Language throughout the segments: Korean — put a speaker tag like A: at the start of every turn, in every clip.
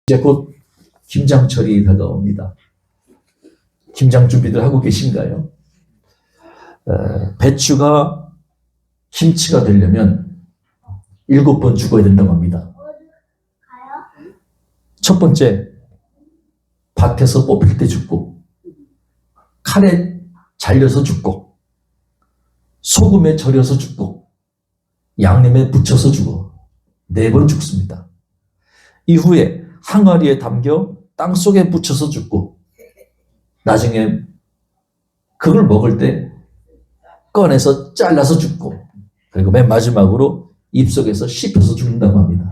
A: 이제 곧 김장철이 다가옵니다. 김장 준비들 하고 계신가요? 배추가 김치가 되려면 7번 죽어야 된다고 합니다. 첫 번째, 밭에서 뽑힐 때 죽고, 칼에 잘려서 죽고, 소금에 절여서 죽고, 양념에 묻혀서 죽어 4번 죽습니다. 이후에 항아리에 담겨 땅속에 묻혀서 죽고, 나중에 그걸 먹을 때 꺼내서 잘라서 죽고, 그리고 맨 마지막으로 입속에서 씹혀서 죽는다고 합니다.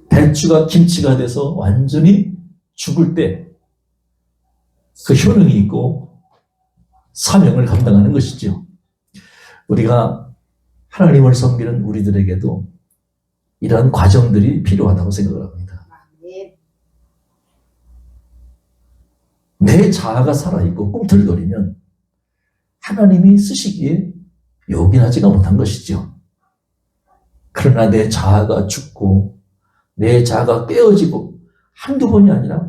A: 배추가 김치가 돼서 완전히 죽을 때 그 효능이 있고 사명을 감당하는 것이죠. 우리가 하나님을 섬기는 우리들에게도 이러한 과정들이 필요하다고 생각을 합니다. 내 자아가 살아있고 꿈틀거리면 하나님이 쓰시기에 요긴하지가 못한 것이죠. 그러나 내 자아가 죽고 내 자아가 깨어지고 한두 번이 아니라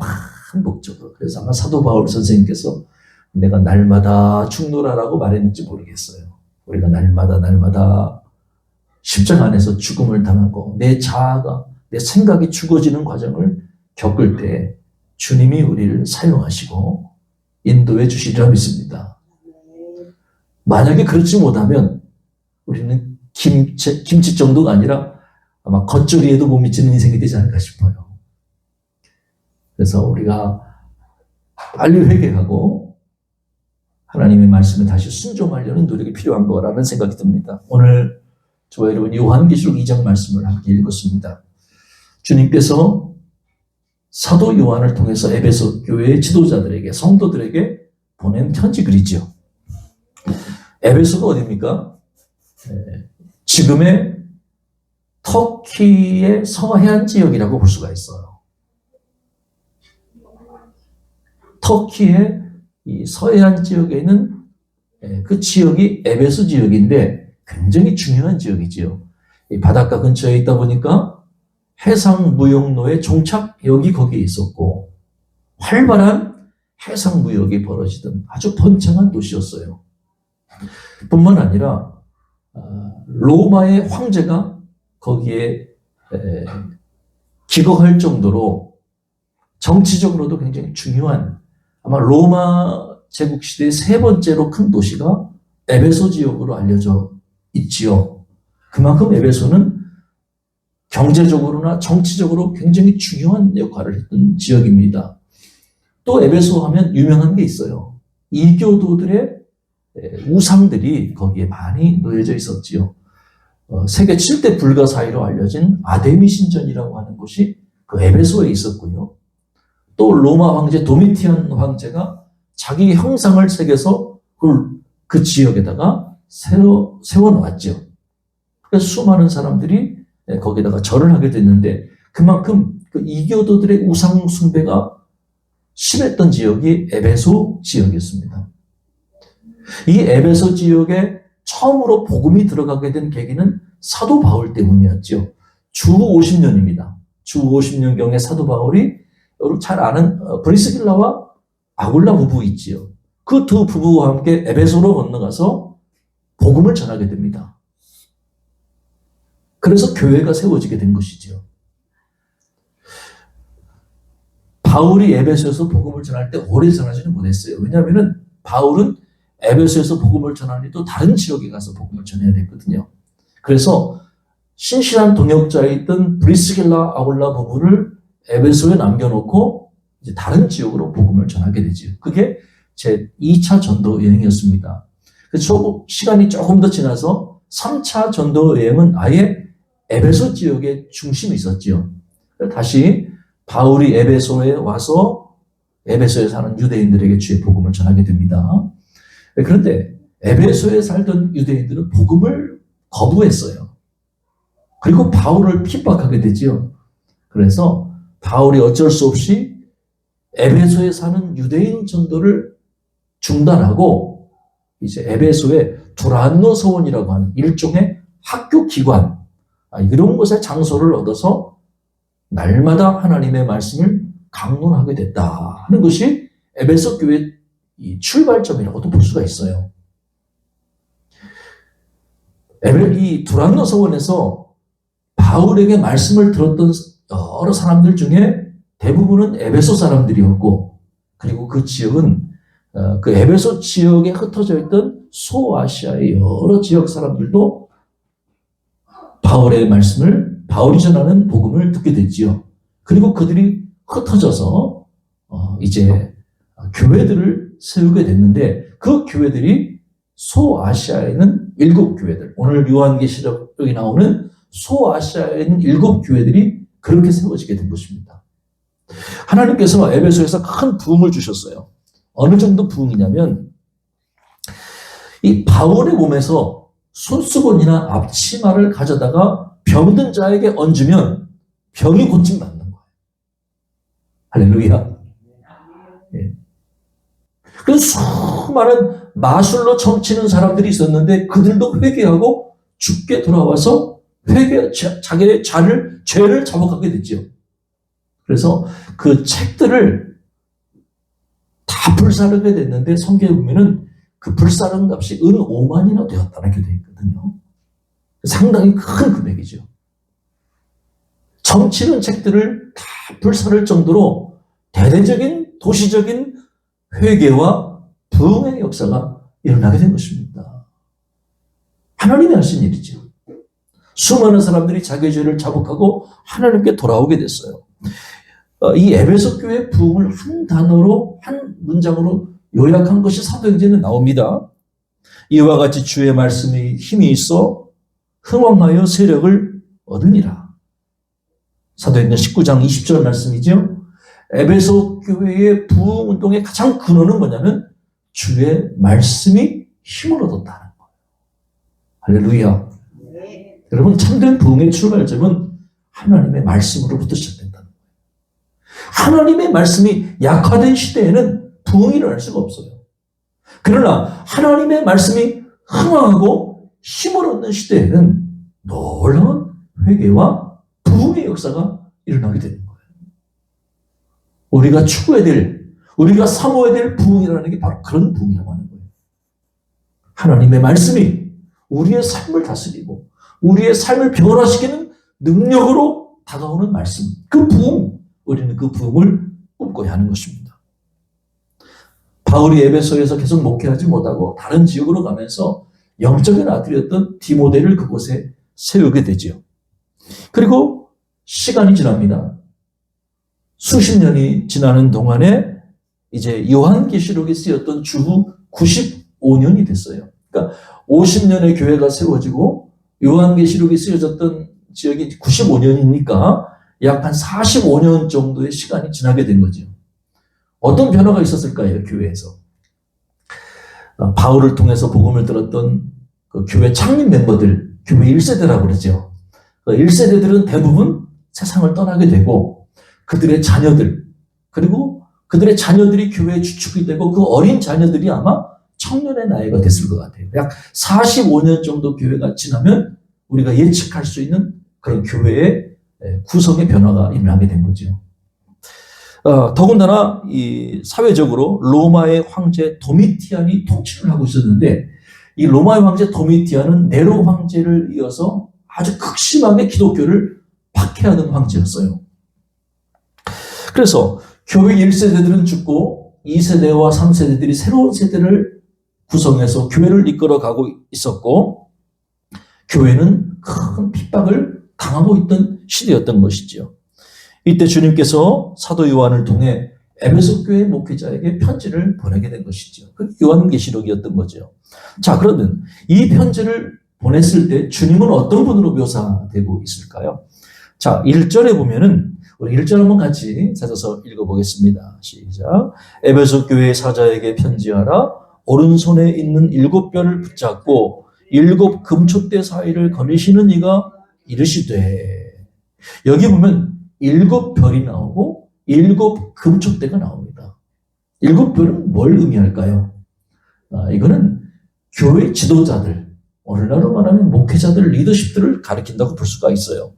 A: 반복적으로, 그래서 아마 사도 바울 선생님께서 내가 날마다 죽노라라고 말했는지 모르겠어요. 우리가 날마다 십자가 안에서 죽음을 당하고 내 자아가, 내 생각이 죽어지는 과정을 겪을 때 주님이 우리를 사용하시고 인도해 주시리라 믿습니다. 만약에 그렇지 못하면 우리는 김치 정도가 아니라 아마 겉절이에도 못 미치는 인생이 되지 않을까 싶어요. 그래서 우리가 빨리 회개하고 하나님의 말씀에 다시 순종하려는 노력이 필요한 거라는 생각이 듭니다. 오늘 저와 여러분 요한계시록 2장 말씀을 함께 읽었습니다. 주님께서 사도 요한을 통해서 에베소 교회의 지도자들에게, 성도들에게 보낸 편지 글이죠. 에베소가 어디입니까? 지금의 터키의 서해안 지역이라고 볼 수가 있어요. 터키의 이 서해안 지역에 있는 그 지역이 에베소 지역인데 굉장히 중요한 지역이지요. 이 바닷가 근처에 있다 보니까 해상무역로의 종착역이 거기에 있었고 활발한 해상무역이 벌어지던 아주 번창한 도시였어요. 뿐만 아니라 로마의 황제가 거기에 기거할 정도로 정치적으로도 굉장히 중요한, 아마 로마 제국시대의 3번째로 큰 도시가 에베소 지역으로 알려져 있지요. 그만큼 에베소는 경제적으로나 정치적으로 굉장히 중요한 역할을 했던 지역입니다. 또 에베소 하면 유명한 게 있어요. 이교도들의 우상들이 거기에 많이 놓여져 있었지요. 세계 7대 불가사의로 알려진 아데미 신전이라고 하는 곳이 그 에베소에 있었고요. 또 로마 황제 도미티안 황제가 자기 형상을 새겨서 그 지역에다가 세워놓았죠. 그래서 수많은 사람들이 거기다가 절을 하게 됐는데 그만큼 그 이교도들의 우상 숭배가 심했던 지역이 에베소 지역이었습니다. 이 에베소 지역에 처음으로 복음이 들어가게 된 계기는 사도 바울 때문이었죠. 주 50년입니다. 주 50년경에 사도 바울이 여러분 잘 아는 브리스길라와 아굴라 부부 있지요. 그 두 부부와 함께 에베소로 건너가서 복음을 전하게 됩니다. 그래서 교회가 세워지게 된 것이죠. 바울이 에베소에서 복음을 전할 때 오래 전하지는 못했어요. 왜냐하면 바울은 에베소에서 복음을 전하니 또 다른 지역에 가서 복음을 전해야 됐거든요. 그래서 신실한 동역자에 있던 브리스길라 아굴라 부부를 에베소에 남겨놓고 이제 다른 지역으로 복음을 전하게 되죠. 그게 제 2차 전도 여행이었습니다. 그래서 시간이 조금 더 지나서 3차 전도 여행은 아예 에베소 지역에 중심이 있었죠. 다시 바울이 에베소에 와서 에베소에 사는 유대인들에게 주의 복음을 전하게 됩니다. 그런데 에베소에 살던 유대인들은 복음을 거부했어요. 그리고 바울을 핍박하게 되지요. 그래서 바울이 어쩔 수 없이 에베소에 사는 유대인 전도를 중단하고 이제 에베소에 두란노 서원이라고 하는 일종의 학교 기관, 이런 곳에 장소를 얻어서 날마다 하나님의 말씀을 강론하게 됐다 하는 것이 에베소 교회의 이 출발점이라고도 볼 수가 있어요. 이 두란노 서원에서 바울에게 말씀을 들었던 여러 사람들 중에 대부분은 에베소 사람들이었고, 그리고 그 지역은 그 에베소 지역에 흩어져 있던 소아시아의 여러 지역 사람들도 바울의 말씀을, 바울이 전하는 복음을 듣게 됐지요. 그리고 그들이 흩어져서 이제 교회들을 세우게 됐는데, 그 교회들이 소아시아에는 7교회들, 오늘 요한계시록에 나오는 소아시아에는 7교회들이 그렇게 세워지게 된 것입니다. 하나님께서 에베소에서 큰 부흥을 주셨어요. 어느 정도 부흥이냐면, 이 바울의 몸에서 손수건이나 앞치마를 가져다가 병든 자에게 얹으면 병이 고침 받는 거예요. 할렐루야. 예. 그래서 수많은 마술로 점치는 사람들이 있었는데 그들도 회개하고 죽게 돌아와서 자기의 죄를 자복하게 됐죠. 그래서 그 책들을 다 불사르게 됐는데 성경에 보면은 그 불사른 값이 은 5만이나 되었다는 게 되어 있거든요. 상당히 큰 금액이죠. 점치는 책들을 다 불사를 정도로 대대적인 도시적인 회개와 부흥의 역사가 일어나게 된 것입니다. 하나님이 하신 일이죠. 수많은 사람들이 자기의 죄를 자복하고 하나님께 돌아오게 됐어요. 이 에베소 교회 부흥을 한 단어로, 한 문장으로 요약한 것이 사도행전에 나옵니다. 이와 같이 주의 말씀이 힘이 있어 흥왕하여 세력을 얻으니라. 사도행전 19장 20절 말씀이죠. 에베소 교회의 부흥 운동의 가장 근원은 뭐냐면 주의 말씀이 힘을 얻었다는 거예요. 할렐루야. 네. 여러분, 참된 부흥의 출발점은 하나님의 말씀으로부터 시작된다는 거예요. 하나님의 말씀이 약화된 시대에는 부흥이 일어날 수가 없어요. 그러나 하나님의 말씀이 흥황하고 힘을 얻는 시대에는 놀라운 회개와 부흥의 역사가 일어나게 되는 거예요. 우리가 추구해야 될, 우리가 사모해야 될 부흥이라는 게 바로 그런 부흥이라고 하는 거예요. 하나님의 말씀이 우리의 삶을 다스리고 우리의 삶을 변화시키는 능력으로 다가오는 말씀, 그 부흥, 우리는 그 부흥을 꿈꿔야 하는 것입니다. 바울이 에베소에서 계속 목회하지 못하고 다른 지역으로 가면서 영적인 아들이었던 디모데를 그곳에 세우게 되죠. 그리고 시간이 지납니다. 수십 년이 지나는 동안에 이제 요한계시록에 쓰였던 주후 95년이 됐어요. 그러니까 50년의 교회가 세워지고 요한계시록이 쓰여졌던 지역이 95년이니까 약 한 45년 정도의 시간이 지나게 된 거죠. 어떤 변화가 있었을까요, 교회에서? 바울을 통해서 복음을 들었던 그 교회 창립 멤버들, 교회 1세대라고 그러죠. 그 1세대들은 대부분 세상을 떠나게 되고 그들의 자녀들, 그리고 그들의 자녀들이 교회의 주축이 되고 그 어린 자녀들이 아마 청년의 나이가 됐을 것 같아요. 약 45년 정도 교회가 지나면 우리가 예측할 수 있는 그런 교회의 구성의 변화가 일어나게 된 거죠. 더군다나 이 사회적으로 로마의 황제 도미티안이 통치를 하고 있었는데 이 로마의 황제 도미티안은 네로 황제를 이어서 아주 극심하게 기독교를 박해하던 황제였어요. 그래서 교회 1세대들은 죽고 2세대와 3세대들이 새로운 세대를 구성해서 교회를 이끌어가고 있었고 교회는 큰 핍박을 당하고 있던 시대였던 것이죠. 이때 주님께서 사도 요한을 통해 에베소 교회 목회자에게 편지를 보내게 된 것이죠. 그 요한계시록이었던 거죠. 자, 그러면 이 편지를 보냈을 때 주님은 어떤 분으로 묘사되고 있을까요? 자, 1절에 보면은 우리 1절 한번 같이 찾아서 읽어보겠습니다. 시작. 에베소 교회 사자에게 편지하라. 오른손에 있는 7별을 붙잡고 7 금촛대 사이를 거니시는 이가 이르시되. 여기 보면 7별이 나오고 7 금촛대가 나옵니다. 7별은 뭘 의미할까요? 이거는 교회 지도자들, 오늘날로 말하면 목회자들, 리더십들을 가리킨다고 볼 수가 있어요.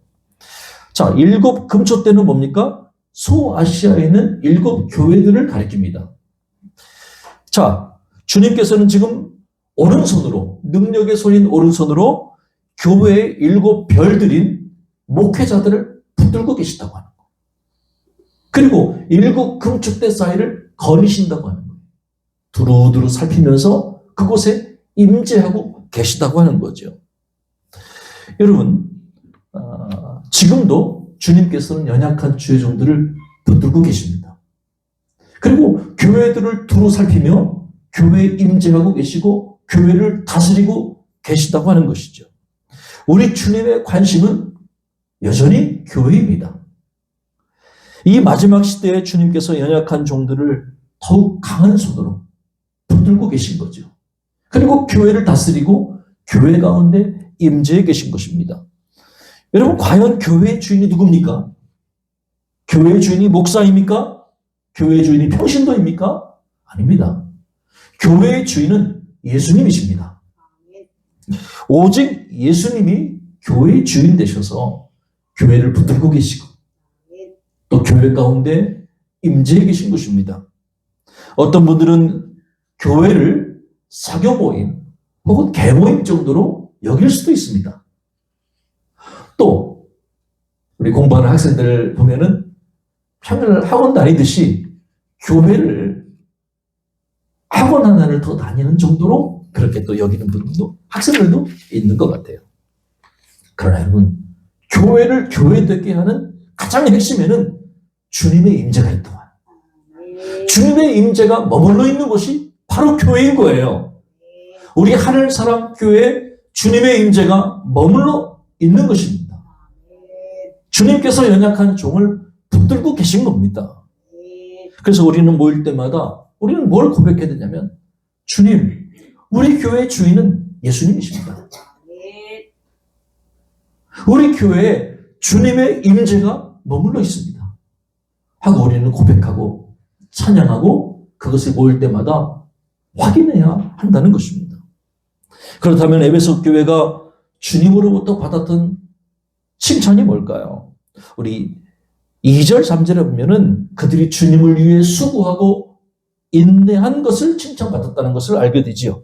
A: 자, 7 금초 때는 뭡니까? 소아시아에 있는 7 교회들을 가리킵니다. 자, 주님께서는 지금 오른손으로, 능력의 손인 오른손으로 교회의 7 별들인 목회자들을 붙들고 계시다고 하는 거예요. 그리고 7 금축대 사이를 거니신다고 하는 거예요. 두루두루 살피면서 그곳에 임재하고 계시다고 하는 거죠. 여러분, 지금도 주님께서는 연약한 주의 종들을 붙들고 계십니다. 그리고 교회들을 두루 살피며 교회에 임재하고 계시고 교회를 다스리고 계시다고 하는 것이죠. 우리 주님의 관심은 여전히 교회입니다. 이 마지막 시대에 주님께서 연약한 종들을 더욱 강한 손으로 붙들고 계신 거죠. 그리고 교회를 다스리고 교회 가운데 임재해 계신 것입니다. 여러분, 과연 교회의 주인이 누굽니까? 교회의 주인이 목사입니까? 교회의 주인이 평신도입니까? 아닙니다. 교회의 주인은 예수님이십니다. 오직 예수님이 교회의 주인 되셔서 교회를 붙들고 계시고 또 교회 가운데 임재해 계신 것입니다. 어떤 분들은 교회를 사교 모임 혹은 계모임 정도로 여길 수도 있습니다. 또 우리 공부하는 학생들 보면은 평일 학원 다니듯이 교회를 학원 하나를 더 다니는 정도로 그렇게 또 여기는 분들도 학생들도 있는 것 같아요. 그러나 여러분, 교회를 교회되게 하는 가장 핵심에는 주님의 임재가 있더만. 주님의 임재가 머물러 있는 곳이 바로 교회인 거예요. 우리 하늘사랑교회에 주님의 임재가 머물러 있는 것입니다. 주님께서 연약한 종을 붙들고 계신 겁니다. 그래서 우리는 모일 때마다 우리는 뭘 고백해야 되냐면, 주님, 우리 교회의 주인은 예수님이십니다. 우리 교회에 주님의 임재가 머물러 있습니다. 하고 우리는 고백하고 찬양하고 그것을 모일 때마다 확인해야 한다는 것입니다. 그렇다면 에베소 교회가 주님으로부터 받았던 칭찬이 뭘까요? 우리 2절, 3절에 보면은 그들이 주님을 위해 수고하고 인내한 것을 칭찬받았다는 것을 알게 되지요.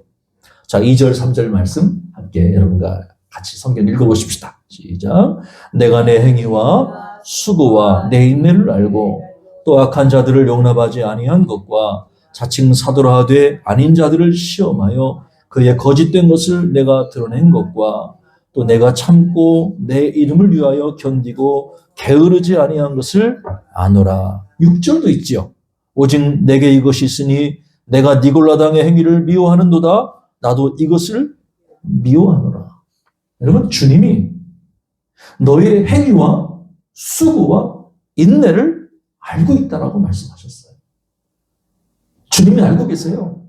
A: 자, 2절, 3절 말씀 함께 여러분과 같이 성경 읽어보십시다. 시작. 내가 내 행위와 수고와 내 인내를 알고 또 악한 자들을 용납하지 아니한 것과 자칭 사도라 하되 아닌 자들을 시험하여 그의 거짓된 것을 내가 드러낸 것과 또 내가 참고 내 이름을 위하여 견디고 게으르지 아니한 것을 아노라. 6절도 있지요. 오직 내게 이것이 있으니 내가 니골라당의 행위를 미워하는도다. 나도 이것을 미워하노라. 여러분, 주님이 너의 행위와 수고와 인내를 알고 있다라고 말씀하셨어요. 주님이 알고 계세요.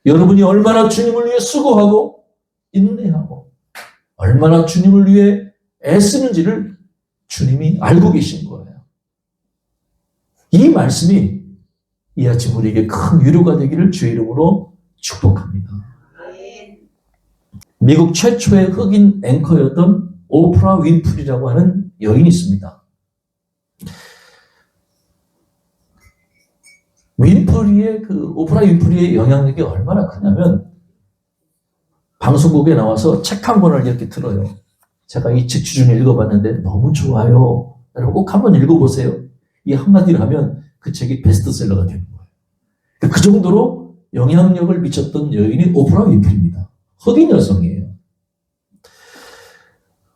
A: 여러분이 얼마나 주님을 위해 수고하고 인내하고 얼마나 주님을 위해 애쓰는지를 주님이 알고 계신 거예요. 이 말씀이 이 아침 우리에게 큰 위로가 되기를 주의 이름으로 축복합니다. 미국 최초의 흑인 앵커였던 오프라 윈프리라고 하는 여인이 있습니다. 오프라 윈프리의 영향력이 얼마나 크냐면 방송국에 나와서 책 한 권을 이렇게 들어요. 제가 이 책 주중에 읽어봤는데 너무 좋아요. 여러분 꼭 한번 읽어보세요. 이 한마디를 하면 그 책이 베스트셀러가 되는 거예요. 그 정도로 영향력을 미쳤던 여인이 오프라 윈프리입니다. 흑인 여성이에요.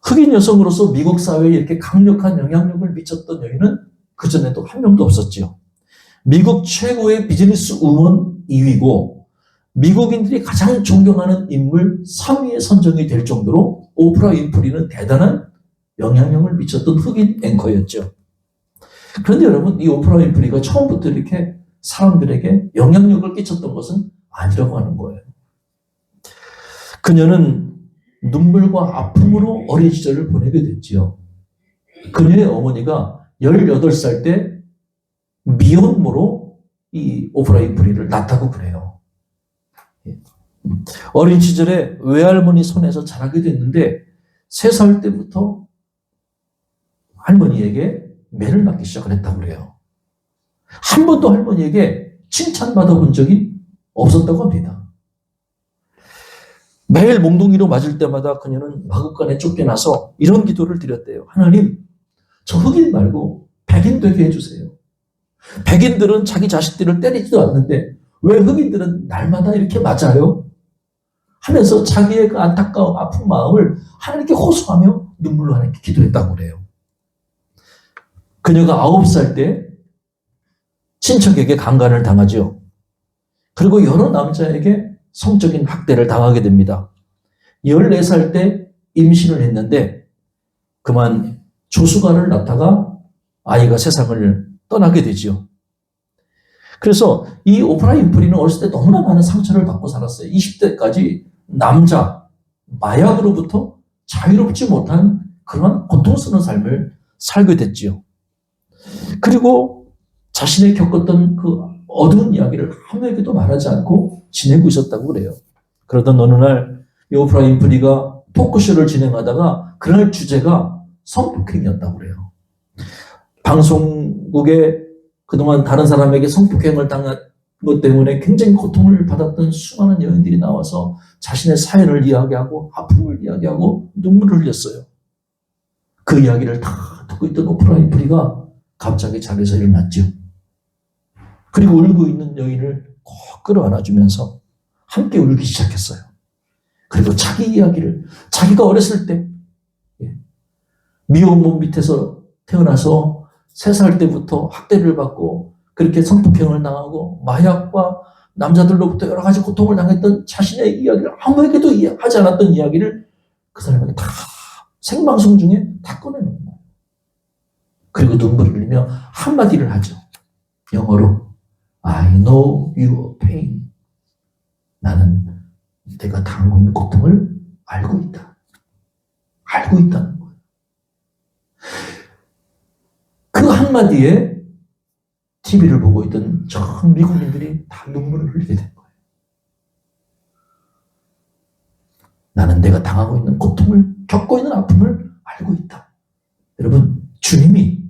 A: 흑인 여성으로서 미국 사회에 이렇게 강력한 영향력을 미쳤던 여인은 그전에도 한 명도 없었지요. 미국 최고의 비즈니스 우먼 2위고 미국인들이 가장 존경하는 인물 3위에 선정이 될 정도로 오프라 윈프리는 대단한 영향력을 미쳤던 흑인 앵커였죠. 그런데 여러분, 이 오프라 윈프리가 처음부터 이렇게 사람들에게 영향력을 끼쳤던 것은 아니라고 하는 거예요. 그녀는 눈물과 아픔으로 어린 시절을 보내게 됐지요. 그녀의 어머니가 18살 때 미혼모로 이 오프라 윈프리를 낳았다고 그래요. 어린 시절에 외할머니 손에서 자라게 됐는데 3살 때부터 할머니에게 매를 맞기 시작을 했다고 그래요. 한 번도 할머니에게 칭찬받아 본 적이 없었다고 합니다. 매일 몽둥이로 맞을 때마다 그녀는 마구간에 쫓겨나서 이런 기도를 드렸대요. 하나님, 저 흑인 말고 백인 되게 해주세요. 백인들은 자기 자식들을 때리지도 않는데 왜 흑인들은 날마다 이렇게 맞아요? 하면서 자기의 그 안타까운 아픈 마음을 하나님께 호소하며 눈물로 하나님께 기도했다고 그래요. 그녀가 9살 때 친척에게 강간을 당하죠. 그리고 여러 남자에게 성적인 학대를 당하게 됩니다. 14살 때 임신을 했는데 그만 조수관을 낳다가 아이가 세상을 떠나게 되죠. 그래서 이 오프라 윈프리는 어렸을 때 너무나 많은 상처를 받고 살았어요. 20대까지 남자, 마약으로부터 자유롭지 못한 그런 고통스러운 삶을 살게 됐지요. 그리고 자신이 겪었던 그 어두운 이야기를 아무에게도 말하지 않고 지내고 있었다고 그래요. 그러던 어느 날 이 오프라 윈프리가 토크쇼를 진행하다가 그날 주제가 성폭행이었다고 그래요. 방송국에 그동안 다른 사람에게 성폭행을 당한 것 때문에 굉장히 고통을 받았던 수많은 여인들이 나와서 자신의 사연을 이야기하고 아픔을 이야기하고 눈물을 흘렸어요. 그 이야기를 다 듣고 있던 오프라 윈프리가 갑자기 자리에서 일어났죠. 그리고 울고 있는 여인을 꼭 끌어안아주면서 함께 울기 시작했어요. 그리고 자기 이야기를, 자기가 어렸을 때 미혼 몸 밑에서 태어나서 3살 때부터 학대를 받고 그렇게 성폭행을 당하고 마약과 남자들로부터 여러 가지 고통을 당했던 자신의 이야기를 아무에게도 하지 않았던 이야기를 그 사람에게 다 생방송 중에 다 꺼내는 거예요. 그리고 눈물을 흘리며 한마디를 하죠. 영어로 I know your pain. 나는 내가 당하고 있는 고통을 알고 있다. 알고 있다는 거예요. 그 한마디에 TV를 보고 있던 전 미국인들이 다 눈물을 흘리게 된 거예요. 나는 내가 당하고 있는 고통을, 겪고 있는 아픔을 알고 있다. 여러분, 주님이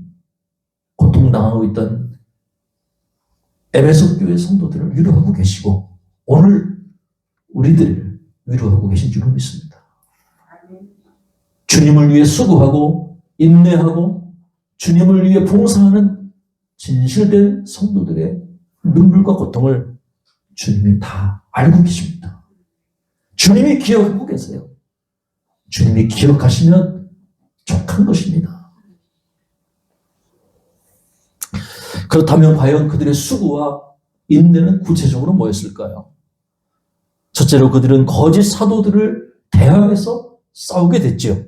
A: 고통당하고 있던 에베소 교회 성도들을 위로하고 계시고 오늘 우리들을 위로하고 계신 줄로 믿습니다. 주님을 위해 수고하고 인내하고 주님을 위해 봉사하는 진실된 성도들의 눈물과 고통을 주님이 다 알고 계십니다. 주님이 기억하고 계세요. 주님이 기억하시면 족한 것입니다. 그렇다면 과연 그들의 수고와 인내는 구체적으로 뭐였을까요? 첫째로 그들은 거짓 사도들을 대항해서 싸우게 됐죠.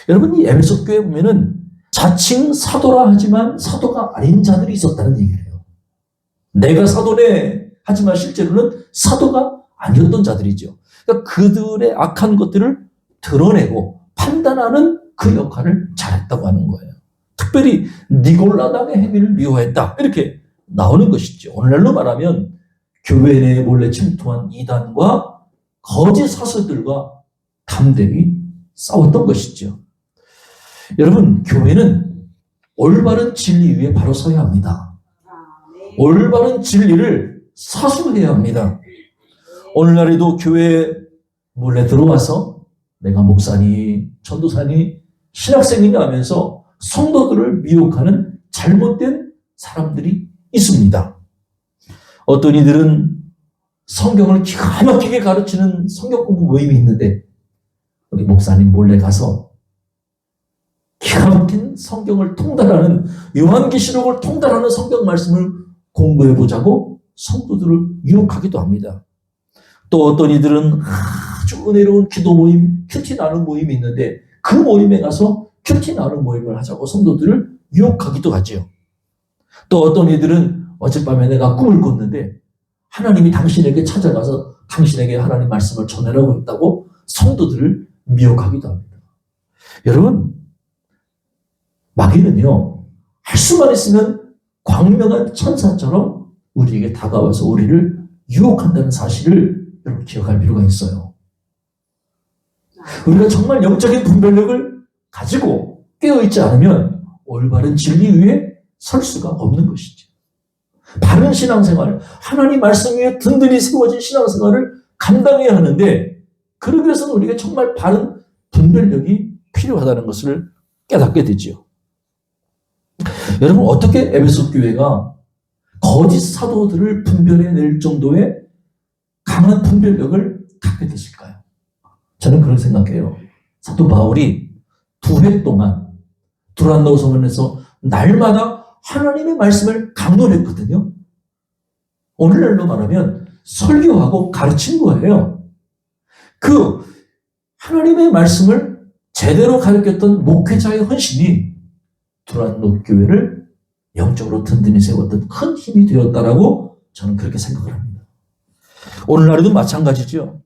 A: 여러분, 이 에베소 교회에 보면은 자칭 사도라 하지만 사도가 아닌 자들이 있었다는 얘기예요. 내가 사도네 하지만 실제로는 사도가 아니었던 자들이죠. 그러니까 그들의 악한 것들을 드러내고 판단하는 그 역할을 잘했다고 하는 거예요. 특별히 니골라당의 행위를 미워했다, 이렇게 나오는 것이죠. 오늘날로 말하면 교회 내에 몰래 침투한 이단과 거짓 사도들과 담대히 싸웠던 것이죠. 여러분, 교회는 올바른 진리 위에 바로 서야 합니다. 올바른 진리를 사수해야 합니다. 오늘날에도 교회에 몰래 들어와서 내가 목사니, 전도사니, 신학생이니 하면서 성도들을 미혹하는 잘못된 사람들이 있습니다. 어떤 이들은 성경을 기가 막히게 가르치는 성경 공부 모임이 있는데 우리 목사님 몰래 가서 기가 막힌 성경을 통달하는, 요한계시록을 통달하는 성경 말씀을 공부해보자고 성도들을 유혹하기도 합니다. 또 어떤 이들은 아주 은혜로운 기도 모임, 큐티 나눔 모임이 있는데 그 모임에 가서 큐티 나눔 모임을 하자고 성도들을 유혹하기도 하지요. 또 어떤 이들은 어젯밤에 내가 꿈을 꿨는데 하나님이 당신에게 찾아가서 당신에게 하나님 말씀을 전하라고 했다고 성도들을 미혹하기도 합니다. 여러분, 마귀는요, 할 수만 있으면 광명한 천사처럼 우리에게 다가와서 우리를 유혹한다는 사실을 여러분 기억할 필요가 있어요. 우리가 정말 영적인 분별력을 가지고 깨어있지 않으면 올바른 진리 위에 설 수가 없는 것이죠. 바른 신앙생활, 하나님 말씀 위에 든든히 세워진 신앙생활을 감당해야 하는데 그러기 위해서는 우리가 정말 바른 분별력이 필요하다는 것을 깨닫게 되지요. 여러분 어떻게 에베소 교회가 거짓 사도들을 분별해낼 정도의 강한 분별력을 갖게 됐을까요? 저는 그렇게 생각해요. 사도 바울이 2회 동안 두란노 성원에서 날마다 하나님의 말씀을 강론했거든요. 오늘날로 말하면 설교하고 가르친 거예요. 그 하나님의 말씀을 제대로 가르쳤던 목회자의 헌신이 두란노 교회를 영적으로 든든히 세웠던 큰 힘이 되었다라고 저는 그렇게 생각을 합니다. 오늘날에도 마찬가지죠.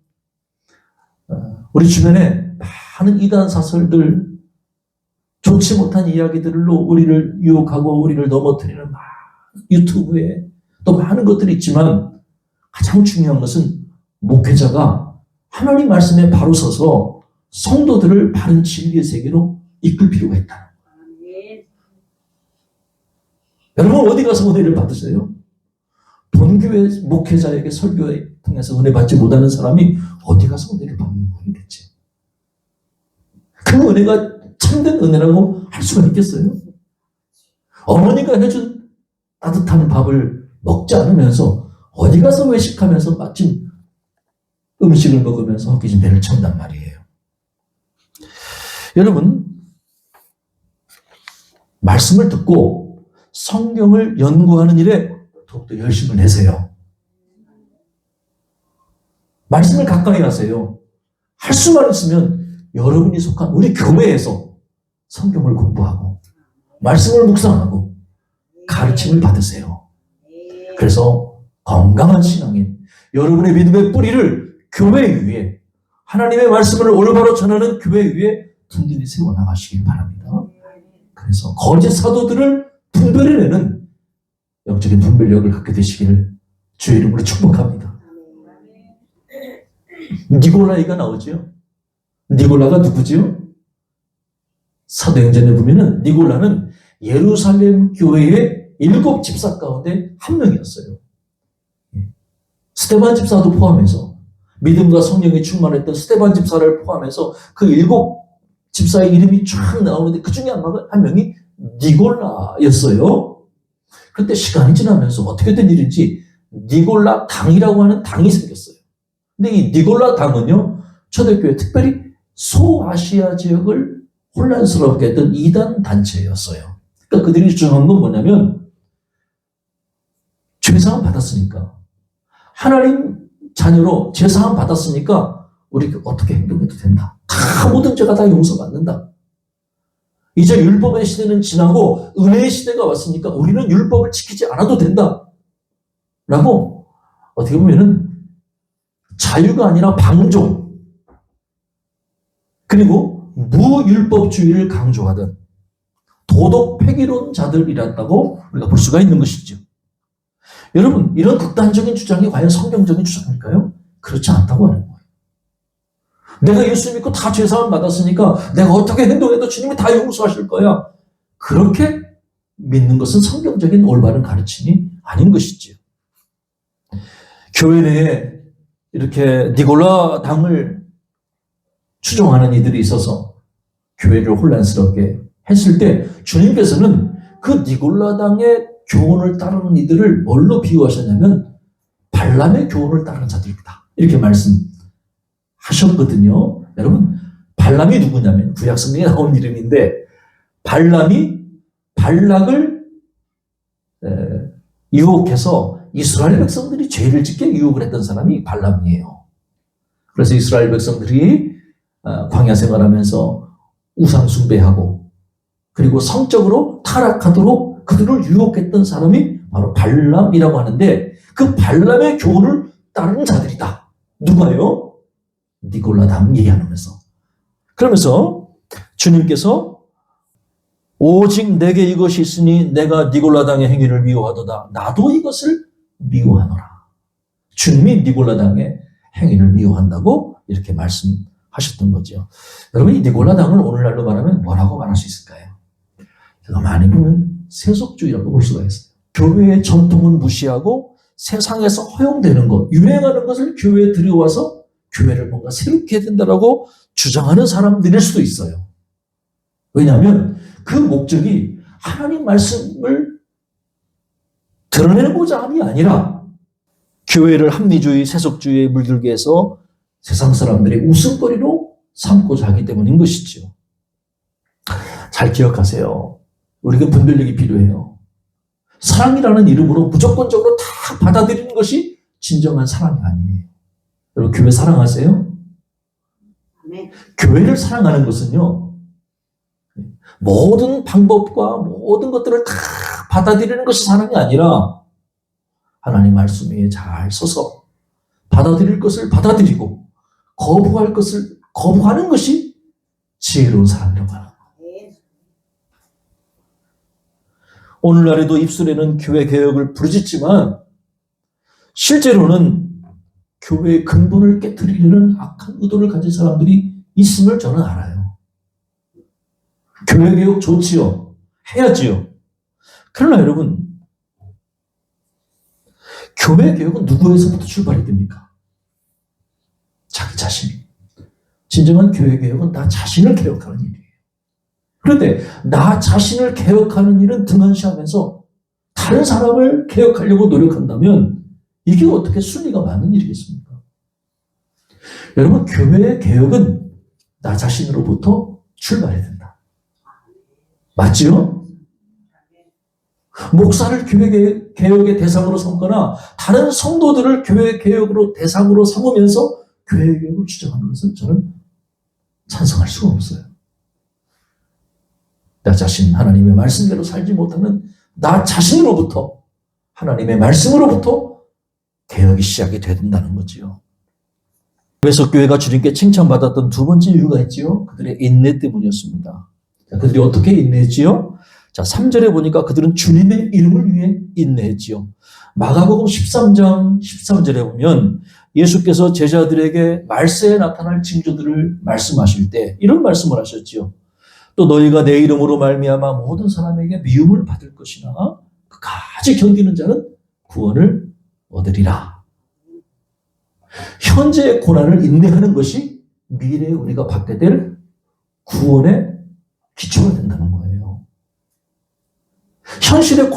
A: 우리 주변에 많은 이단 사설들, 좋지 못한 이야기들로 우리를 유혹하고 우리를 넘어뜨리는 많은 유튜브에 또 많은 것들이 있지만 가장 중요한 것은 목회자가 하나님 말씀에 바로 서서 성도들을 바른 진리의 세계로 이끌 필요가 있다. 여러분 어디 가서 은혜를 받으세요? 본교회 목회자에게 설교에 통해서 은혜 받지 못하는 사람이 어디 가서 은혜를 받는 거예요 대체? 그 은혜가 참된 은혜라고 할 수가 있겠어요? 어머니가 해준 따뜻한 밥을 먹지 않으면서 어디 가서 외식하면서 마침 음식을 먹으면서 헛기진 배를 채운단 말이에요. 여러분 말씀을 듣고 성경을 연구하는 일에 더욱더 열심을 내세요. 말씀을 가까이 하세요. 할 수만 있으면 여러분이 속한 우리 교회에서 성경을 공부하고 말씀을 묵상하고 가르침을 받으세요. 그래서 건강한 신앙인 여러분의 믿음의 뿌리를 교회 위에 하나님의 말씀을 올바로 전하는 교회 위에 든든히 세워나가시길 바랍니다. 그래서 거짓 사도들을 분별해내는 영적인 분별력을 갖게 되시기를 주의 이름으로 축복합니다. 니골라이가 나오죠. 니골라가 누구지요? 사도행전에 보면은 니골라는 예루살렘 교회의 7 집사 가운데 한 명이었어요. 스데반 집사도 포함해서 믿음과 성령이 충만했던 스데반 집사를 포함해서 그 7 집사의 이름이 쫙 나오는데 그 중에 한 명이 니골라였어요. 그런데 시간이 지나면서 어떻게 된 일인지 니골라 당이라고 하는 당이 생겼어요. 근데 이 니골라 당은요, 초대교회 특별히 소아시아 지역을 혼란스럽게 했던 이단 단체였어요. 그러니까 그들이 주장한 건 뭐냐면 죄사함 받았으니까 하나님 자녀로 죄사함 받았으니까 우리 어떻게 행동해도 된다. 다 모든 죄가 다 용서받는다. 이제 율법의 시대는 지나고 은혜의 시대가 왔으니까 우리는 율법을 지키지 않아도 된다. 라고 어떻게 보면은 자유가 아니라 방종 그리고 무율법주의를 강조하던 도덕 폐기론자들이란다고 우리가 볼 수가 있는 것이죠. 여러분 이런 극단적인 주장이 과연 성경적인 주장일까요? 그렇지 않다고 하는 거예요. 내가 예수 믿고 다 죄사함 받았으니까 내가 어떻게 행동해도 주님이 다 용서하실 거야. 그렇게 믿는 것은 성경적인 올바른 가르침이 아닌 것이지요. 교회 내에 이렇게 니골라 당을 추종하는 이들이 있어서 교회를 혼란스럽게 했을 때 주님께서는 그 니골라 당의 교훈을 따르는 이들을 뭘로 비유하셨냐면 발람의 교훈을 따르는 자들이다. 이렇게 말씀하셨거든요. 여러분 발람이 누구냐면 구약 성경에 나온 이름인데 발람이 발락을 유혹해서 이스라엘 백성들이 죄를 짓게 유혹을 했던 사람이 발람이에요. 그래서 이스라엘 백성들이 광야 생활하면서 우상 숭배하고 그리고 성적으로 타락하도록 그들을 유혹했던 사람이 바로 발람이라고 하는데 그 발람의 교훈을 따르는 자들이다. 누가요? 니골라 당 얘기하면서. 그러면서 주님께서 오직 내게 이것이 있으니 내가 니골라 당의 행위를 미워하도다. 나도 이것을 미워하노라. 주님이 니골라 당의 행위를 미워한다고 이렇게 말씀하셨던 거죠. 여러분, 이 니골라당을 오늘날로 말하면 뭐라고 말할 수 있을까요? 제가 많이 보면 세속주의라고 볼 수가 있어요. 교회의 전통은 무시하고 세상에서 허용되는 것, 유행하는 것을 교회에 들여와서 교회를 뭔가 새롭게 해야 된다고 주장하는 사람들일 수도 있어요. 왜냐하면 그 목적이 하나님 말씀을 드러내고자 함이 아니라 교회를 합리주의, 세속주의에 물들게 해서 세상 사람들의 웃음거리로 삼고자 하기 때문인 것이죠. 잘 기억하세요. 우리가 분별력이 필요해요. 사랑이라는 이름으로 무조건적으로 다 받아들이는 것이 진정한 사랑이 아니에요. 여러분, 교회 사랑하세요?
B: 네.
A: 교회를 사랑하는 것은요, 모든 방법과 모든 것들을 다 받아들이는 것이 사랑이 아니라 하나님 말씀 위에 잘 서서 받아들일 것을 받아들이고 거부할 것을 거부하는 것이 지혜로운 사랑이라고 하는 거예요. 오늘날에도 입술에는 교회 개혁을 부르짖지만 실제로는 교회의 근본을 깨트리려는 악한 의도를 가진 사람들이 있음을 저는 알아요. 교회 개혁 좋지요. 해야지요. 그러나 여러분, 교회 개혁은 누구에서부터 출발이 됩니까? 자기 자신. 진정한 교회 개혁은 나 자신을 개혁하는 일이에요. 그런데 나 자신을 개혁하는 일은 등한시하면서 다른 사람을 개혁하려고 노력한다면 이게 어떻게 순리가 맞는 일이겠습니까? 여러분, 교회의 개혁은 나 자신으로부터 출발해야 된다. 맞지요? 목사를 교회 개혁의 대상으로 삼거나 다른 성도들을 교회 개혁으로 대상으로 삼으면서 교회 개혁을 주장하는 것은 저는 찬성할 수가 없어요. 나 자신 하나님의 말씀대로 살지 못하는 나 자신으로부터 하나님의 말씀으로부터 개혁이 시작이 된다는 거지요. 그래서 교회가 주님께 칭찬받았던 두 번째 이유가 있지요. 그들의 인내 때문이었습니다. 자, 그들이 어떻게 인내했지요? 자, 3절에 보니까 그들은 주님의 이름을 위해 인내했지요. 마가복음 13장 13절에 보면 예수께서 제자들에게 말세에 나타날 징조들을 말씀하실 때 이런 말씀을 하셨지요. 또 너희가 내 이름으로 말미암아 모든 사람에게 미움을 받을 것이나 끝까지 견디는 자는 구원을 얻으리라. 현재의 고난을 인내하는 것이 미래에 우리가 받게 될 구원의 기초가 된다는 거예요. 현실의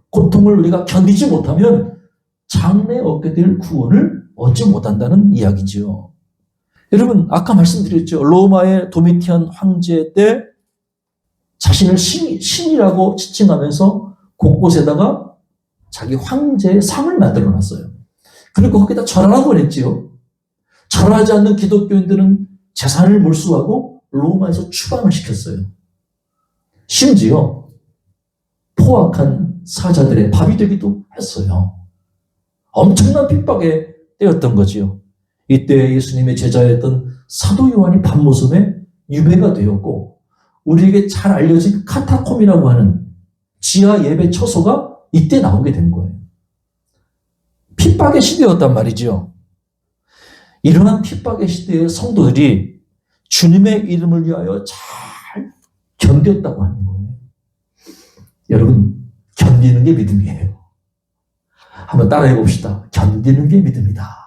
A: 고통을 우리가 견디지 못하면 장래에 얻게 될 구원을 얻지 못한다는 이야기지요. 여러분, 아까 말씀드렸죠. 로마의 도미티안 황제 때 자신을 신이라고 지칭하면서 곳곳에다가 자기 황제의 상을 만들어놨어요. 그리고 거기다 절하라고 했지요. 절하지 않는 기독교인들은 재산을 몰수하고 로마에서 추방을 시켰어요. 심지어 포악한 사자들의 밥이 되기도 했어요. 엄청난 핍박의 때였던 거지요. 이때 예수님의 제자였던 사도 요한이 밤모섬에 유배가 되었고 우리에게 잘 알려진 카타콤이라고 하는 지하 예배 처소가 이때 나오게 된 거예요. 핍박의 시대였단 말이죠. 이러한 핍박의 시대의 성도들이 주님의 이름을 위하여 잘 견뎠다고 하는 거예요. 여러분, 견디는 게 믿음이에요. 한번 따라해 봅시다. 견디는 게 믿음이다.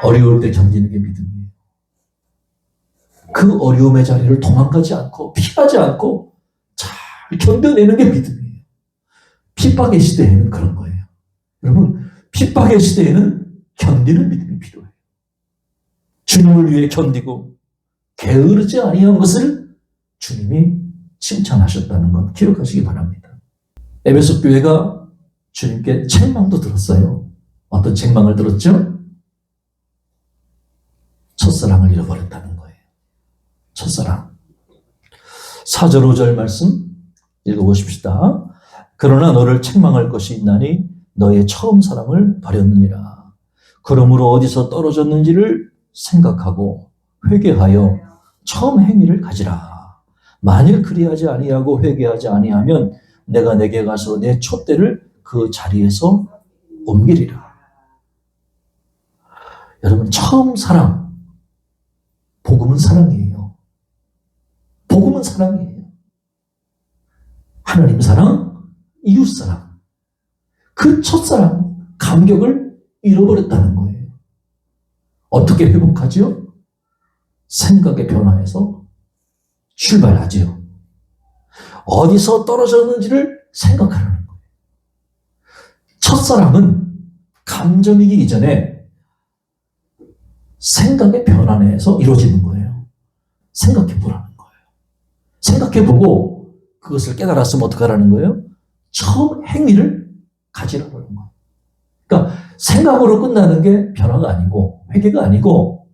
A: 어려울 때 견디는 게 믿음이에요. 그 어려움의 자리를 도망가지 않고 피하지 않고 잘 견뎌내는 게 믿음이에요. 핍박의 시대에는 그런 거예요. 여러분, 핍박의 시대에는 견디는 믿음이 필요해요. 주님을 위해 견디고 게으르지 아니한 것을 주님이 칭찬하셨다는 것 기억하시기 바랍니다. 에베소 교회가 주님께 책망도 들었어요. 어떤 책망을 들었죠? 첫사랑을 잃어버렸다는 거예요. 첫사랑. 4절 5절 말씀 읽어보십시다. 그러나 너를 책망할 것이 있나니 너의 처음 사랑을 버렸느니라. 그러므로 어디서 떨어졌는지를 생각하고 회개하여 처음 행위를 가지라. 만일 그리하지 아니하고 회개하지 아니하면 내가 내게 가서 내 촛대를 그 자리에서 옮기리라. 여러분, 처음 사랑, 복음은 사랑이에요. 복음은 사랑이에요. 하나님 사랑, 이웃 사랑. 그 첫사랑, 감격을 잃어버렸다는 거예요. 어떻게 회복하죠? 생각의 변화에서 출발하지요. 어디서 떨어졌는지를 생각하는 거예요. 첫사랑은 감정이기 이전에 생각의 변화 내에서 이루어지는 거예요. 생각해보라는 거예요. 생각해보고 그것을 깨달았으면 어떡하라는 거예요? 처음 행위를 가지라는 거예요. 그러니까 생각으로 끝나는 게 변화가 아니고 회개가 아니고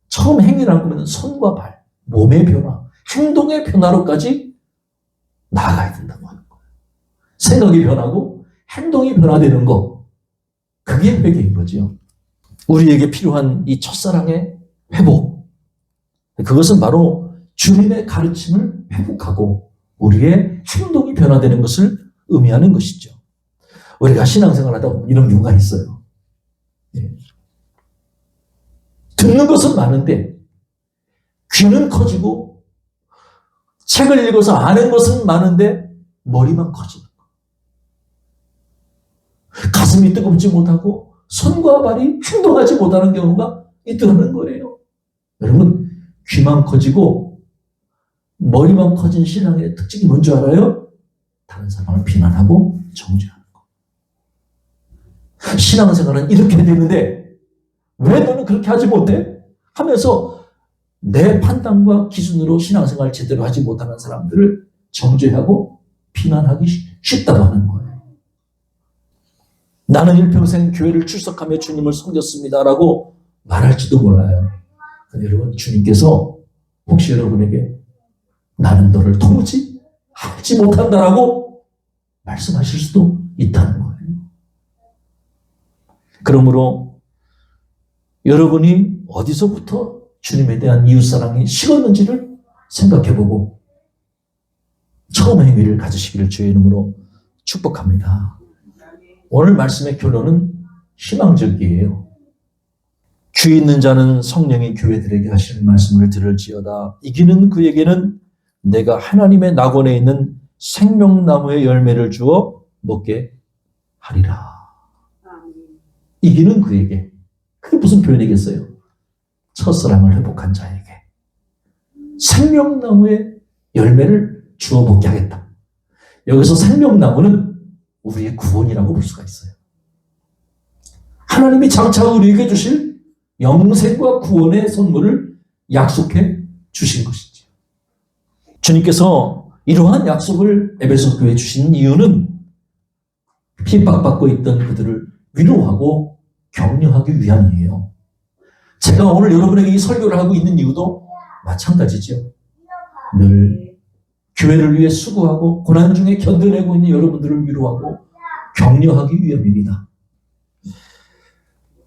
A: 처음 행위라는 거는 손과 발, 몸의 변화, 행동의 변화로까지 나아가야 된다고 하는 거예요. 생각이 변하고 행동이 변화되는 거, 그게 회개인 거죠. 우리에게 필요한 이 첫사랑의 회복, 그것은 바로 주님의 가르침을 회복하고 우리의 행동이 변화되는 것을 의미하는 것이죠. 우리가 신앙생활 하다 보면 이런 경우가 있어요. 예. 듣는 것은 많은데 귀는 커지고 책을 읽어서 아는 것은 많은데 머리만 커지는 거. 가슴이 뜨겁지 못하고 손과 발이 행동하지 못하는 경우가 있더라는 거예요. 여러분, 귀만 커지고 머리만 커진 신앙의 특징이 뭔지 알아요? 다른 사람을 비난하고 정죄하는 거. 신앙생활은 이렇게 되는데 왜 너는 그렇게 하지 못해? 하면서 내 판단과 기준으로 신앙생활을 제대로 하지 못하는 사람들을 정죄하고 비난하기 쉽다고 하는 거예요. 나는 일평생 교회를 출석하며 주님을 섬겼습니다라고 말할지도 몰라요. 근데 여러분, 주님께서 혹시 여러분에게 나는 너를 도무지 알지 못한다라고 말씀하실 수도 있다는 거예요. 그러므로 여러분이 어디서부터 주님에 대한 이웃사랑이 식었는지를 생각해보고 처음 행위를 가지시기를 주의 이름으로 축복합니다. 오늘 말씀의 결론은 희망적이에요. 귀 있는 자는 성령이 교회들에게 하시는 말씀을 들을지어다. 이기는 그에게는 내가 하나님의 낙원에 있는 생명나무의 열매를 주어 먹게 하리라. 이기는 그에게. 그게 무슨 표현이겠어요? 첫사랑을 회복한 자에게 생명나무의 열매를 주어 먹게 하겠다. 여기서 생명나무는 우리의 구원이라고 볼 수가 있어요. 하나님이 장차 우리에게 주실 영생과 구원의 선물을 약속해 주신 것이죠. 주님께서 이러한 약속을 에베소 교회에 주신 이유는 핍박받고 있던 그들을 위로하고 격려하기 위함이에요. 제가 오늘 여러분에게 이 설교를 하고 있는 이유도 마찬가지죠. 늘 교회를 위해 수고하고 고난 중에 견뎌내고 있는 여러분들을 위로하고 격려하기 위함입니다.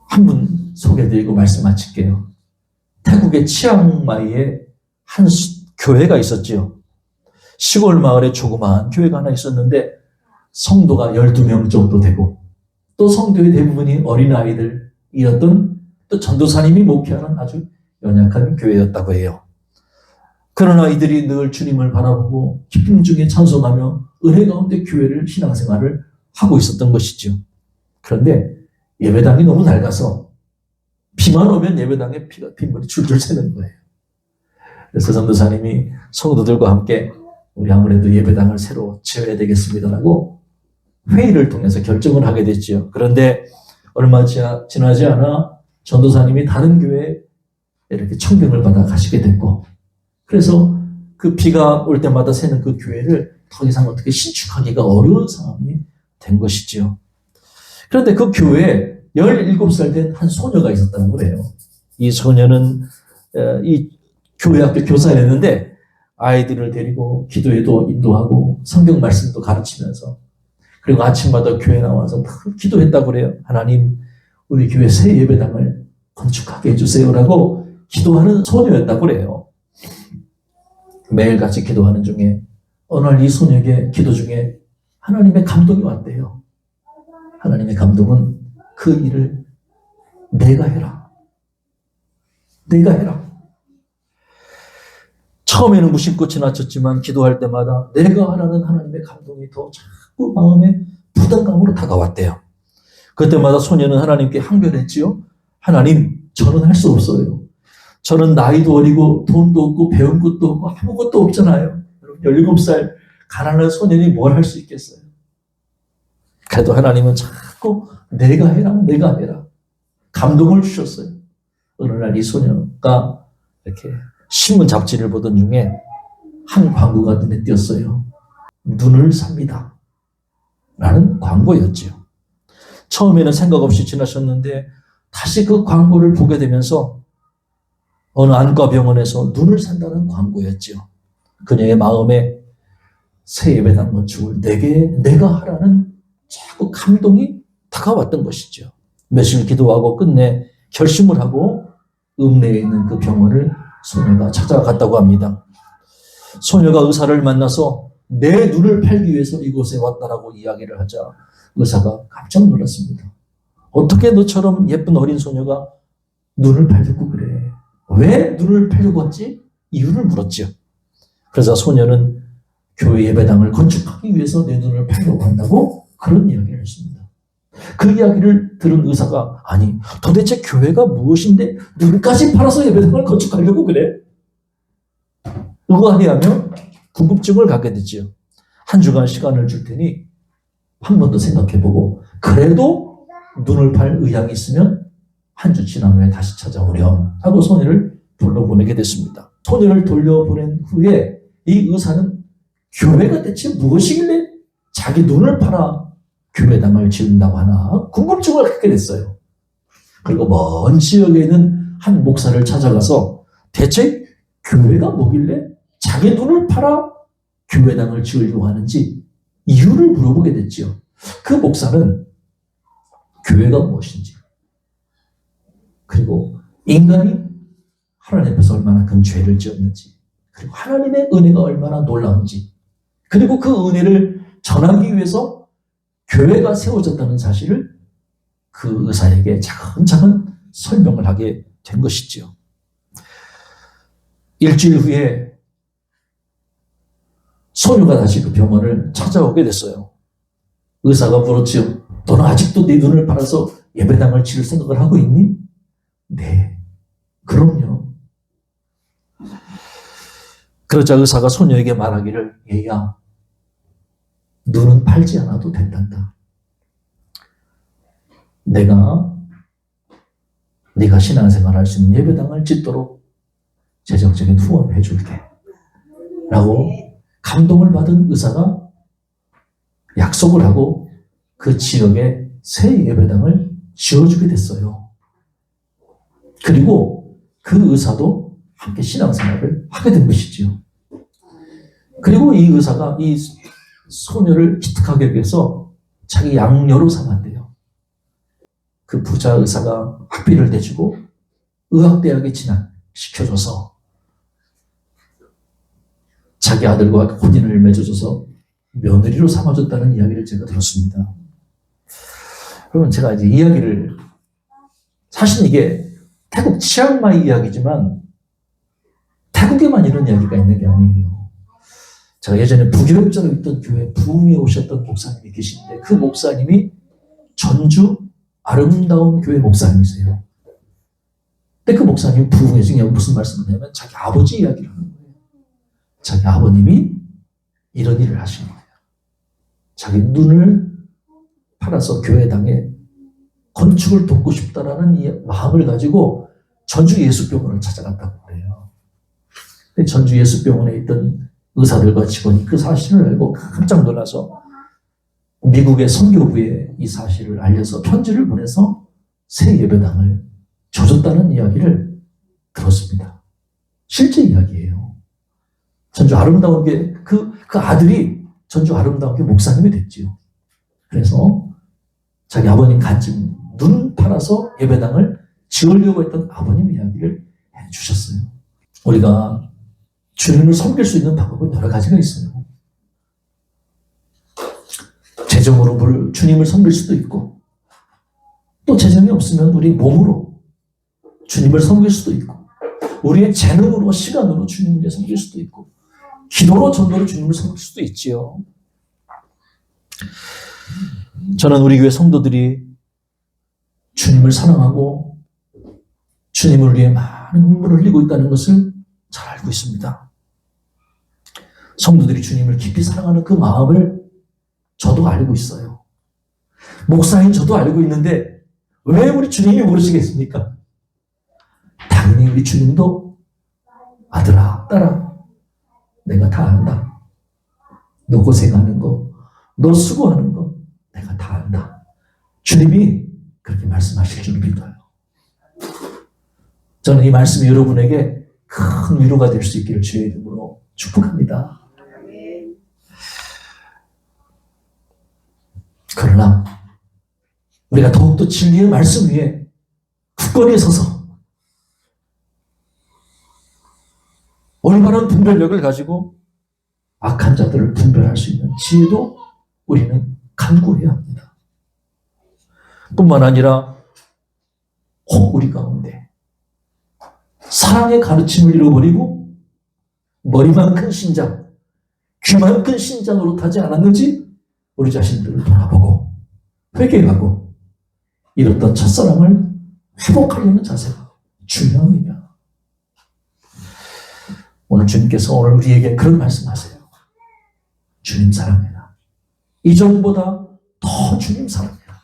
A: 한 분 소개해드리고 말씀 마칠게요. 태국의 치앙마이에 한 교회가 있었지요. 시골 마을에 조그마한 교회가 하나 있었는데 성도가 12명 정도 되고 또 성도의 대부분이 어린아이들이었던 또 전도사님이 목회하는 아주 연약한 교회였다고 해요. 그러나 이들이 늘 주님을 바라보고 기쁨 중에 찬송하며 은혜 가운데 교회를 신앙생활을 하고 있었던 것이죠. 그런데 예배당이 너무 낡아서 비만 오면 예배당에 빗물이 줄줄 새는 거예요. 그래서 전도사님이 성도들과 함께 우리 아무래도 예배당을 새로 지어야 되겠습니다라고 회의를 통해서 결정을 하게 됐죠. 그런데 얼마 지나지 않아 전도사님이 다른 교회에 이렇게 청빙을 받아 가시게 됐고, 그래서 그 비가 올 때마다 새는 그 교회를 더 이상 어떻게 신축하기가 어려운 상황이 된 것이죠. 그런데 그 교회에 17살 된 한 소녀가 있었다고 그래요. 이 소녀는 이 교회 학교 교사였는데 아이들을 데리고 기도에도 인도하고 성경 말씀도 가르치면서 그리고 아침마다 교회 나와서 기도했다고 그래요. 하나님, 우리 교회 새 예배당을 건축하게 해주세요라고 기도하는 소녀였다고 그래요. 매일같이 기도하는 중에 어느 날 이 소녀에게 기도 중에 하나님의 감동이 왔대요. 하나님의 감동은 그 일을 내가 해라. 내가 해라. 처음에는 무심코 지나쳤지만 기도할 때마다 내가 하라는 하나님의 감동이 더 자꾸 마음에 부담감으로 다가왔대요. 그때마다 소녀는 하나님께 항변했지요. 하나님, 저는 할 수 없어요. 저는 나이도 어리고 돈도 없고 배운 것도 없고 아무것도 없잖아요. 여러분 17살 가난한 소년이 뭘 할 수 있겠어요. 그래도 하나님은 자꾸 내가 해라, 내가 해라. 감동을 주셨어요. 어느 날 이 소녀가 이렇게 신문 잡지를 보던 중에 한 광고가 눈에 띄었어요. 눈을 삽니다. 라는 광고였지요. 처음에는 생각 없이 지나셨는데 다시 그 광고를 보게 되면서 어느 안과 병원에서 눈을 산다는 광고였지요. 그녀의 마음에 새 예배당 건축을 내가 하라는 자꾸 감동이 다가왔던 것이죠. 며칠 기도하고 끝내 결심을 하고 읍내에 있는 그 병원을 소녀가 찾아갔다고 합니다. 소녀가 의사를 만나서 내 눈을 팔기 위해서 이곳에 왔다라고 이야기를 하자 의사가 깜짝 놀랐습니다. 어떻게 너처럼 예쁜 어린 소녀가 눈을 팔려고 그래? 왜 눈을 팔려고 했지? 이유를 물었죠. 그래서 소녀는 교회 예배당을 건축하기 위해서 내 눈을 팔려고 한다고 그런 이야기를 했습니다. 그 이야기를 들은 의사가 아니 도대체 교회가 무엇인데 눈까지 팔아서 예배당을 건축하려고 그래? 의아해하며 궁금증을 갖게 되지요. 한 주간 시간을 줄 테니 한 번 더 생각해보고 그래도 눈을 팔 의향이 있으면 한 주 지난 후에 다시 찾아오렴 하고 소녀를 돌려보내게 됐습니다. 소녀를 돌려보낸 후에 이 의사는 교회가 대체 무엇이길래 자기 눈을 팔아 교회당을 지은다고 하나 궁금증을 갖게 됐어요. 그리고 먼 지역에 있는 한 목사를 찾아가서 대체 교회가 뭐길래 자기 눈을 팔아 교회당을 지으려고 하는지 이유를 물어보게 됐죠. 그 목사는 교회가 무엇인지 그리고 인간이 하나님 앞에서 얼마나 큰 죄를 지었는지 그리고 하나님의 은혜가 얼마나 놀라운지 그리고 그 은혜를 전하기 위해서 교회가 세워졌다는 사실을 그 의사에게 차근차근 설명을 하게 된 것이죠. 일주일 후에 소녀가 다시 그 병원을 찾아오게 됐어요. 의사가 물었지요. 너는 아직도 네 눈을 팔아서 예배당을 지을 생각을 하고 있니? 네, 그럼요. 그러자 의사가 소녀에게 말하기를 얘야, 눈은 팔지 않아도 된단다. 내가 네가 신앙생활 할 수 있는 예배당을 짓도록 재정적인 후원을 해줄게. 라고 감동을 받은 의사가 약속을 하고 그 지역에 새 예배당을 지어주게 됐어요. 그리고 그 의사도 함께 신앙생활을 하게 된 것이지요. 그리고 이 의사가 이 소녀를 기특하게 위해서 자기 양녀로 삼았대요. 그 부자 의사가 학비를 대주고 의학대학에 진학시켜줘서 자기 아들과 혼인을 맺어줘서 며느리로 삼아줬다는 이야기를 제가 들었습니다. 그러면 제가 이제 이야기를 사실 이게 태국 치앙마이 이야기지만 태국에만 이런 이야기가 있는 게 아니에요. 제가 예전에 부교육자로 있던 교회 부흥에 오셨던 목사님이 계신데 그 목사님이 전주 아름다운 교회 목사님이세요. 근데 그 목사님이 부흥회 중에 무슨 말씀을 하냐면 자기 아버지 이야기를 하는 거예요. 자기 아버님이 이런 일을 하신 거예요. 자기 눈을 팔아서 교회당에 건축을 돕고 싶다라는 이 마음을 가지고 전주 예수병원을 찾아갔다고 그래요. 근데 전주 예수병원에 있던 의사들과 직원이 그 사실을 알고 깜짝 놀라서 미국의 선교부에 이 사실을 알려서 편지를 보내서 새 예배당을 줘줬다는 이야기를 들었습니다. 실제 이야기예요. 전주 아름다운 게 그 아들이 전주 아름다운 게 목사님이 됐지요. 그래서 자기 아버님 간증 눈 팔아서 예배당을 지으려고 했던 아버님 이야기를 해주셨어요. 우리가 주님을 섬길 수 있는 방법은 여러 가지가 있어요. 재정으로 주님을 섬길 수도 있고 또 재정이 없으면 우리 몸으로 주님을 섬길 수도 있고 우리의 재능으로, 시간으로 주님을 위해 섬길 수도 있고, 기도로, 전도로 주님을 섬길 수도 있지요. 저는 우리 교회 성도들이 주님을 사랑하고 주님을 위해 많은 눈물을 흘리고 있다는 것을 잘 알고 있습니다. 성도들이 주님을 깊이 사랑하는 그 마음을 저도 알고 있어요. 목사인 저도 알고 있는데 왜 우리 주님이 모르시겠습니까? 당연히 우리 주님도 아들아, 딸아, 내가 다 안다. 너 고생하는 거, 너 수고하는 거 내가 다 안다. 주님이 그렇게 말씀하실 줄 믿어요. 저는 이 말씀이 여러분에게 큰 위로가 될 수 있기를 주의 이름으로 축복합니다. 그러나 우리가 더욱더 진리의 말씀 위에 굳건히 서서 올바른 분별력을 가지고 악한 자들을 분별할 수 있는 지혜도 우리는 간구해야 합니다. 뿐만 아니라 혹 우리 가운데 사랑의 가르침을 잃어버리고 머리만 큰 신장, 귀만 큰 신장으로 타지 않았는지 우리 자신들을 돌아보고 회개하고 잃었던 첫사랑을 회복하려는 자세가 중요합니다. 오늘 주님께서 오늘 우리에게 그런 말씀하세요. 주님 사랑해라. 이전보다 더 주님 사랑해라.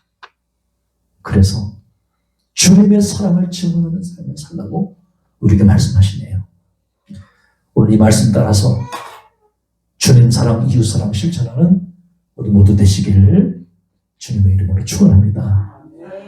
A: 그래서 주님의 사랑을 증언하는 삶을 살라고 우리에게 말씀하시네요. 오늘 이 말씀 따라서 주님 사랑, 이웃 사랑 실천하는 우리 모두 되시기를 주님의 이름으로 축원합니다.